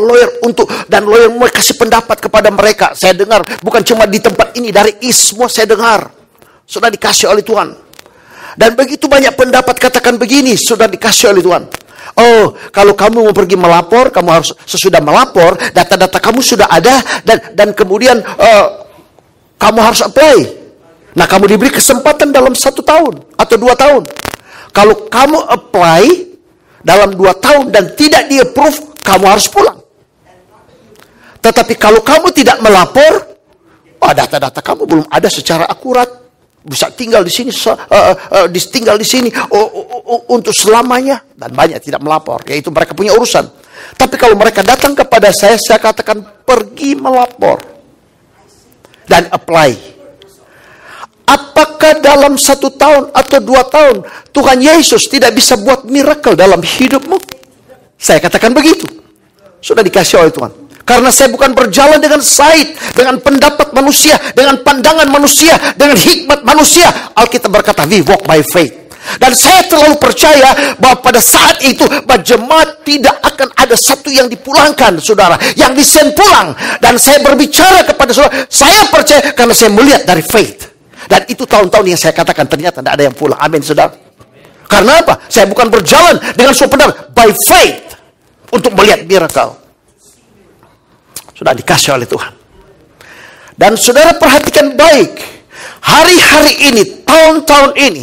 Speaker 1: untuk, dan lawyer mulai kasih pendapat kepada mereka. Saya dengar, bukan cuma di tempat ini, dari East semua saya dengar. Sudah dikasih oleh Tuhan. Dan begitu banyak pendapat katakan begini, sudah dikasih oleh Tuhan. Oh, kalau kamu mau pergi melapor, kamu harus sesudah melapor, data-data kamu sudah ada, dan kemudian kamu harus apply. Nah, kamu diberi kesempatan dalam 1 tahun atau 2 tahun. Kalau kamu apply dalam 2 tahun dan tidak di-approve, kamu harus pulang. Tetapi kalau kamu tidak melapor, data-data kamu belum ada secara akurat. Bisa tinggal di sini, tinggal di sini untuk selamanya. Dan banyak tidak melapor, yaitu mereka punya urusan. Tapi kalau mereka datang kepada saya katakan pergi melapor. Dan apply. Apakah dalam 1 tahun atau 2 tahun Tuhan Yesus tidak bisa buat miracle dalam hidupmu? Saya katakan begitu. Sudah dikasih oleh Tuhan. Karena saya bukan berjalan dengan sight, dengan pendapat manusia, dengan pandangan manusia, dengan hikmat manusia. Alkitab berkata, we walk by faith. Dan saya terlalu percaya bahwa pada saat itu jemaat tidak akan ada satu yang dipulangkan, saudara, yang disend pulang. Dan saya berbicara kepada saudara, saya percaya karena saya melihat dari faith. Dan itu tahun-tahun yang saya katakan ternyata tidak ada yang pulang. Amin, saudara. Karena apa? Saya bukan berjalan dengan suatu pendapat, by faith, untuk melihat miracle. Sudah dikasih oleh Tuhan. Dan saudara perhatikan baik. Hari-hari ini, tahun-tahun ini,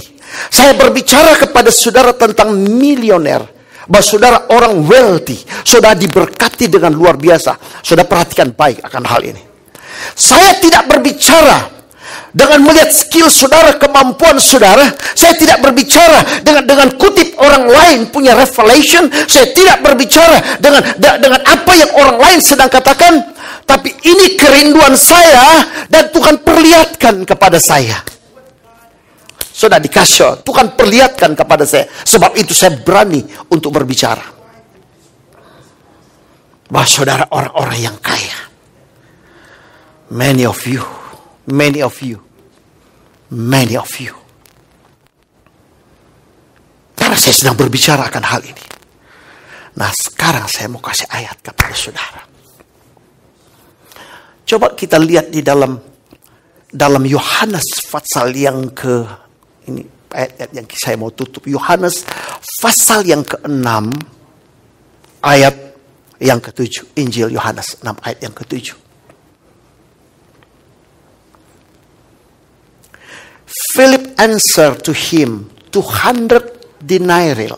Speaker 1: saya berbicara kepada saudara tentang milioner. Bahwa saudara orang wealthy. Saudara diberkati dengan luar biasa. Saudara perhatikan baik akan hal ini. Saya tidak berbicara dengan melihat skill saudara, kemampuan saudara. Saya tidak berbicara dengan kutip orang lain punya revelation. Saya tidak berbicara dengan apa yang orang lain sedang katakan. Tapi ini kerinduan saya dan Tuhan perlihatkan kepada saya. Sudah dikasih, Tuhan perlihatkan kepada saya. Sebab itu saya berani untuk berbicara. Bahwa saudara orang-orang yang kaya. Many of you. Karena saya sedang berbicara akan hal ini. Nah, sekarang saya mau kasih ayat kepada saudara. Coba kita lihat di dalam Yohanes pasal yang ini ayat yang saya mau tutup. Yohanes pasal yang ke-6 ayat yang ke-7. Injil Yohanes 6 ayat yang ke-7. Philip answered to him, 200 denarii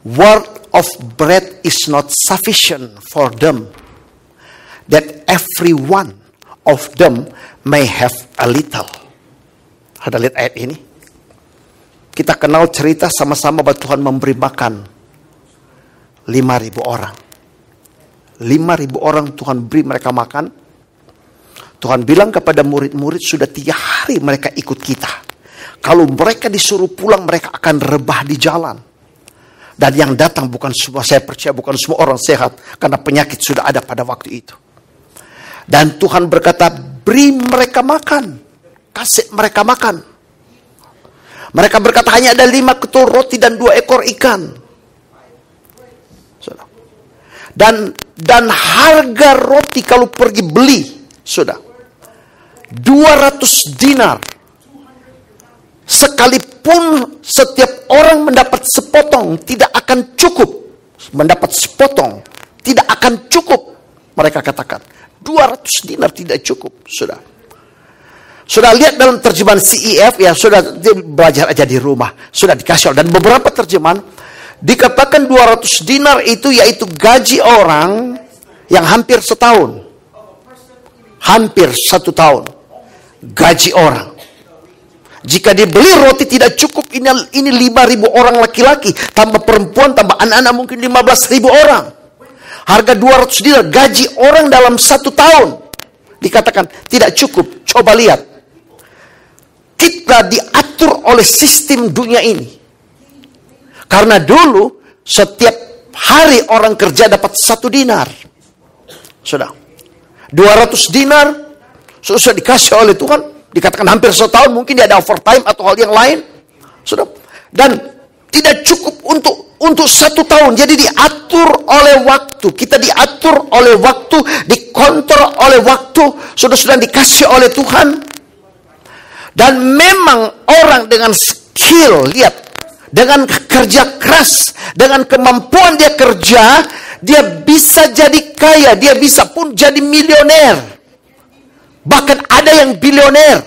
Speaker 1: worth of bread is not sufficient for them, that every one of them may have a little. Ada lihat ayat ini? Kita kenal cerita sama-sama bahwa Tuhan memberi makan 5.000 orang. 5.000 orang Tuhan beri mereka makan. Tuhan bilang kepada murid-murid, sudah 3 hari mereka ikut kita. Kalau mereka disuruh pulang, mereka akan rebah di jalan. Dan yang datang bukan semua, saya percaya bukan semua orang sehat, karena penyakit sudah ada pada waktu itu. Dan Tuhan berkata, beri mereka makan, kasih mereka makan. Mereka berkata, hanya ada 5 ketul roti dan 2 ekor ikan. Dan harga roti kalau pergi beli, sudah 200 dinar. Sekalipun setiap orang mendapat sepotong, tidak akan cukup. Mendapat sepotong, tidak akan cukup. Mereka katakan, 200 dinar tidak cukup. Sudah lihat dalam terjemahan CEF, ya sudah belajar aja di rumah. Sudah dikasih. Dan beberapa terjemahan, dikatakan 200 dinar itu yaitu gaji orang yang hampir setahun. Hampir 1 tahun. Gaji orang. Jika dibeli roti tidak cukup, ini 5.000 orang laki-laki, tambah perempuan, tambah anak-anak mungkin 15.000 orang. Harga 200 dinar, gaji orang dalam 1 tahun. Dikatakan tidak cukup. Coba lihat. Kita diatur oleh sistem dunia ini. Karena dulu, setiap hari orang kerja dapat 1 dinar. Sudah. 200 dinar, sudah dikasih oleh Tuhan. Dikatakan hampir setahun, mungkin dia ada overtime atau hal yang lain. Sudah. Dan tidak cukup untuk 1 tahun. Jadi diatur oleh waktu. Kita diatur oleh waktu, dikontrol oleh waktu. Sudah dikasih oleh Tuhan. Dan memang orang dengan skill, lihat, dengan kerja keras, dengan kemampuan dia kerja, dia bisa jadi kaya, dia bisa pun jadi milioner. Bahkan ada yang bilioner.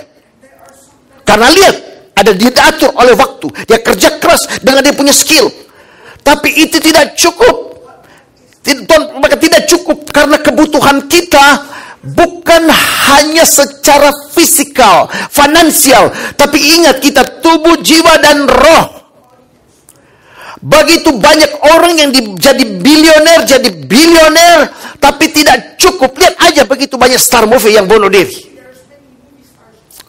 Speaker 1: Karena lihat, ada dia diatur oleh waktu. Dia kerja keras dengan dia punya skill. Tapi itu tidak cukup. Maka tidak cukup karena kebutuhan kita bukan hanya secara fisikal, finansial. Tapi ingat, kita tubuh, jiwa, dan roh. Begitu banyak orang yang jadi bilioner, tapi tidak cukup. Lihat aja begitu banyak star movie yang bunuh diri.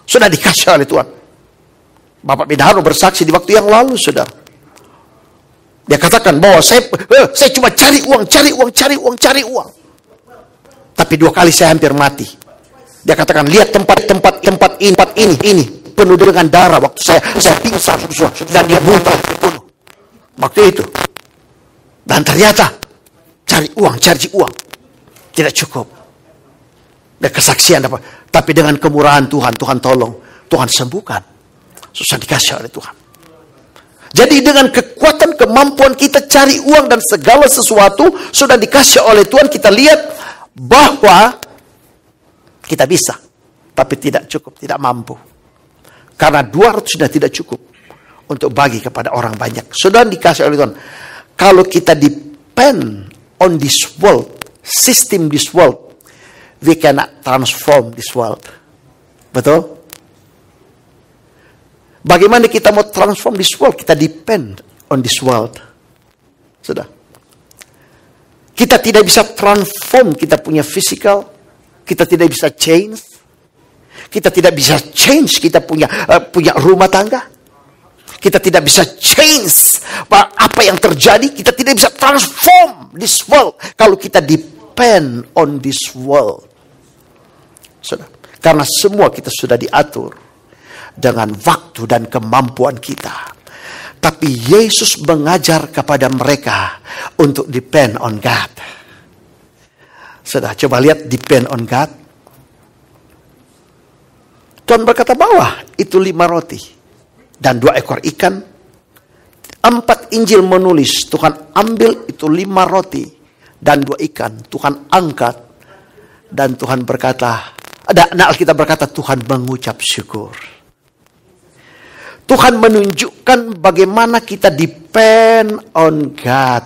Speaker 1: Sudah dikasih oleh Tuhan. Bapak Bidaro bersaksi di waktu yang lalu, saudara. Dia katakan bahwa saya cuma cari uang. Tapi 2 kali saya hampir mati. Dia katakan, lihat tempat ini penuh dengan darah. Waktu saya pingsan, dan dia bunuh. Waktu itu. Dan ternyata cari uang tidak cukup. Dan kesaksian apa? Tapi dengan kemurahan Tuhan tolong, Tuhan sembuhkan. Susah dikasih oleh Tuhan. Jadi dengan kekuatan kemampuan kita cari uang dan segala sesuatu sudah dikasih oleh Tuhan, kita lihat bahwa kita bisa, tapi tidak cukup, tidak mampu. Karena 200 sudah tidak cukup untuk bagi kepada orang banyak. Sudah dikasih oleh Tuhan. Kalau kita depend on this world, system this world, we cannot transform this world. Betul? Bagaimana kita mau transform this world? Kita depend on this world. Sudah. Kita tidak bisa transform kita punya physical. Kita tidak bisa change. Kita tidak bisa change kita punya rumah tangga. Kita tidak bisa change apa yang terjadi. Kita tidak bisa transform this world kalau kita depend on this world. Sudah. Karena semua kita sudah diatur dengan waktu dan kemampuan kita. Tapi Yesus mengajar kepada mereka untuk depend on God. Sudah, coba lihat depend on God. Tuhan berkata bahwa itu 5 roti dan 2 ekor ikan. 4 Injil menulis Tuhan ambil itu 5 roti dan 2 ikan. Tuhan angkat dan Tuhan berkata, Alkitab berkata Tuhan mengucap syukur. Tuhan menunjukkan bagaimana kita depend on God.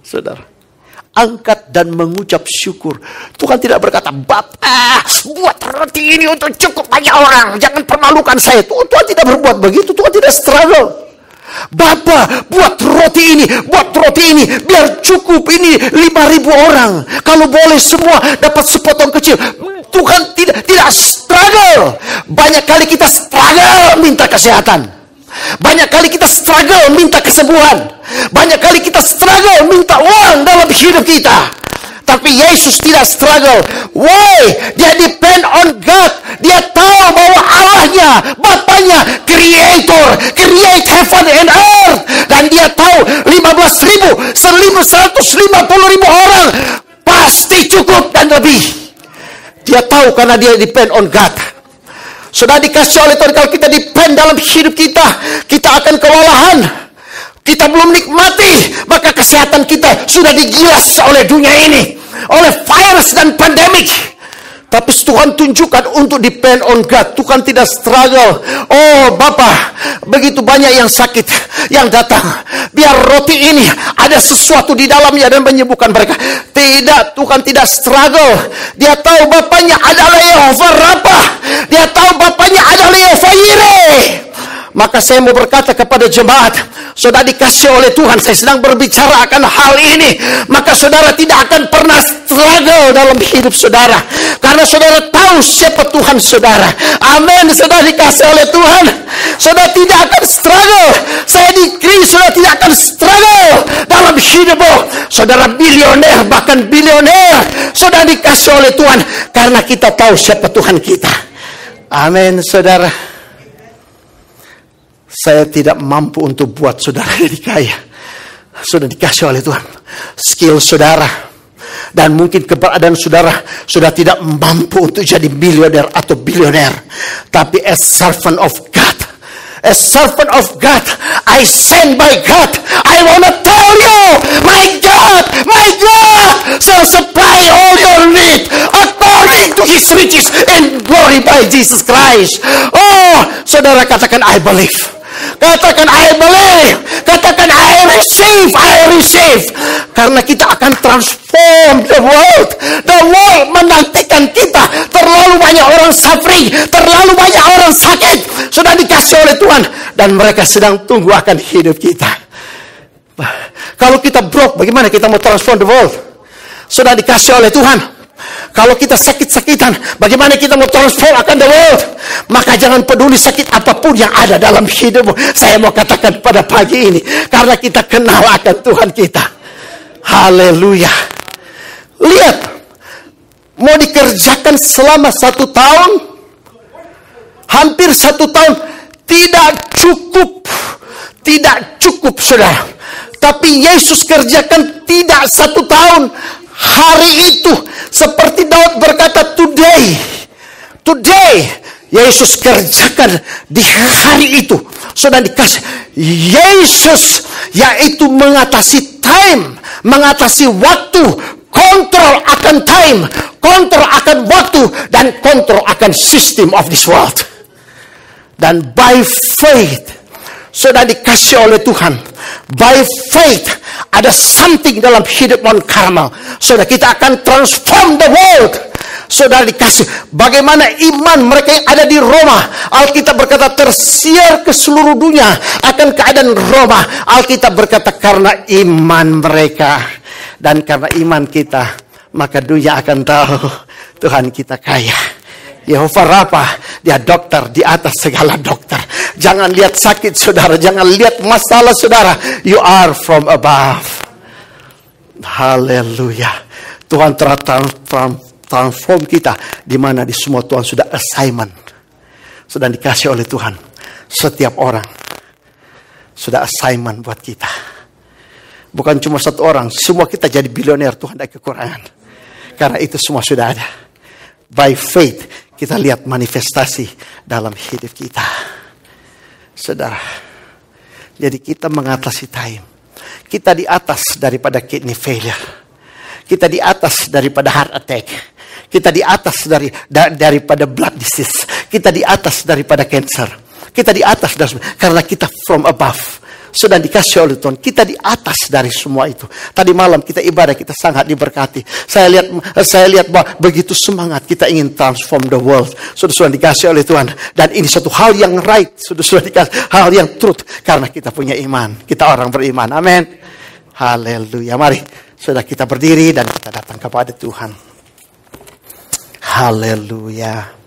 Speaker 1: Saudara, angkat dan mengucap syukur. Tuhan tidak berkata, Bapak, buat roti ini untuk cukup banyak orang. Jangan permalukan saya. Tuhan tidak berbuat begitu. Tuhan tidak struggle. Bapak, buat roti ini, biar cukup ini 5.000 orang. Kalau boleh semua dapat sepotong kecil. Tuhan tidak struggle. Banyak kali kita struggle minta kesehatan. Banyak kali kita struggle minta kesembuhan. Banyak kali kita struggle minta uang dalam hidup kita. Tapi Yesus tidak struggle. Why? Dia depend on God. Dia tahu bahwa Allahnya, Bapaknya, Creator, create heaven and earth. Dan dia tahu 15.000, 150.000 orang pasti cukup dan lebih. Dia tahu karena dia depend on God. Sudah dikasih oleh Tuhan, kalau kita depend dalam hidup kita, kita akan kewalahan. Kita belum nikmati, maka kesehatan kita sudah digilas oleh dunia ini, oleh virus dan pandemik. Tapi Tuhan tunjukkan untuk depend on God. Tuhan tidak struggle. Oh Bapa, begitu banyak yang sakit yang datang. Biar roti ini ada sesuatu di dalamnya dan menyembuhkan mereka. Tidak, Tuhan tidak struggle. Dia tahu Bapaknya adalah Yehova Rafa. Dia tahu Bapaknya adalah Yehova Yireh. Maka saya mau berkata kepada jemaat, saudara dikasih oleh Tuhan, saya sedang berbicara akan hal ini. Maka saudara tidak akan pernah struggle dalam hidup saudara. Karena saudara tahu siapa Tuhan saudara. Amin, saudara dikasih oleh Tuhan. Saudara tidak akan struggle. Saya dikiri saudara tidak akan struggle dalam hidupmu. Saudara bilioner, bahkan bilioner. Saudara dikasih oleh Tuhan. Karena kita tahu siapa Tuhan kita. Amin, saudara. Saya tidak mampu untuk buat saudara jadi kaya. Sudah dikasih oleh Tuhan. Skill saudara. Dan mungkin keberadaan saudara sudah tidak mampu untuk jadi miliuner atau bilioner. Tapi as servant of God. As servant of God. I sent by God. I want to tell you. My God shall supply all your need. According to His riches and glory by Jesus Christ. Oh, saudara katakan I believe. Katakan I believe. Katakan I receive. Karena kita akan transform the world. The world menantikan kita. Terlalu banyak orang suffering. Terlalu banyak orang sakit. Sudah dikasih oleh Tuhan. Dan mereka sedang tunggu akan hidup kita. Kalau kita broke, bagaimana kita mau transform the world? Sudah dikasih oleh Tuhan. Kalau kita sakit-sakitan, bagaimana kita mau transform akan the world? Maka jangan peduli sakit apapun yang ada dalam hidupmu. Saya mau katakan pada pagi ini, karena kita kenal akan Tuhan kita. Haleluya. Lihat, mau dikerjakan selama 1 tahun, hampir 1 tahun, tidak cukup saudara. Tapi Yesus kerjakan tidak 1 tahun. Hari itu seperti Daud berkata today Yesus kerjakan di hari itu. Sudah dikasih Yesus, yaitu mengatasi time, mengatasi waktu, kontrol akan time, kontrol akan waktu, dan kontrol akan system of this world. Dan by faith sudah dikasih oleh Tuhan. By faith ada something dalam hidup Mount Carmel. Saudara, kita akan transform the world. Saudara dikasih bagaimana iman mereka yang ada di Roma. Alkitab berkata tersiar ke seluruh dunia akan keadaan Roma. Alkitab berkata karena iman mereka dan karena iman kita, maka dunia akan tahu Tuhan kita kaya. Yehova Rafa, dia dokter di atas segala dokter. Jangan lihat sakit saudara, jangan lihat masalah saudara. You are from above. Haleluya. Tuhan telah transform kita, di mana di semua Tuhan sudah assignment, sudah dikasih oleh Tuhan. Setiap orang sudah assignment buat kita. Bukan cuma 1 orang, semua kita jadi bilioner. Tuhan ada kekurangan. Karena itu semua sudah ada. By faith kita lihat manifestasi dalam hidup kita. Saudara, jadi kita mengatasi time. Kita di atas daripada kidney failure. Kita di atas daripada heart attack. Kita di atas daripada blood disease. Kita di atas daripada cancer. Kita di atas karena kita from above. Sudah dikasih oleh Tuhan. Kita di atas dari semua itu. Tadi malam kita ibadah, kita sangat diberkati. Saya lihat bahwa begitu semangat kita ingin transform the world. Sudah dikasih oleh Tuhan. Dan ini satu hal yang right. Sudah dikasih hal yang truth. Karena kita punya iman. Kita orang beriman. Amin. Haleluya. Mari sudah kita berdiri dan kita datang kepada Tuhan. Haleluya.